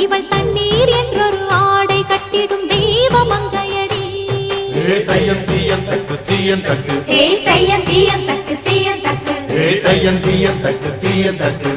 இவள் தண்ணீர் என்றொரு ஆடை கட்டிடும் தெய்வ மங்கையடி. தையம் தீயம் தக்கு தீயம் தக்கு தையம் தீயம் தக்கு தீயம் தக்கு தையம் தீயம் தக்கு தீயம் தக்கு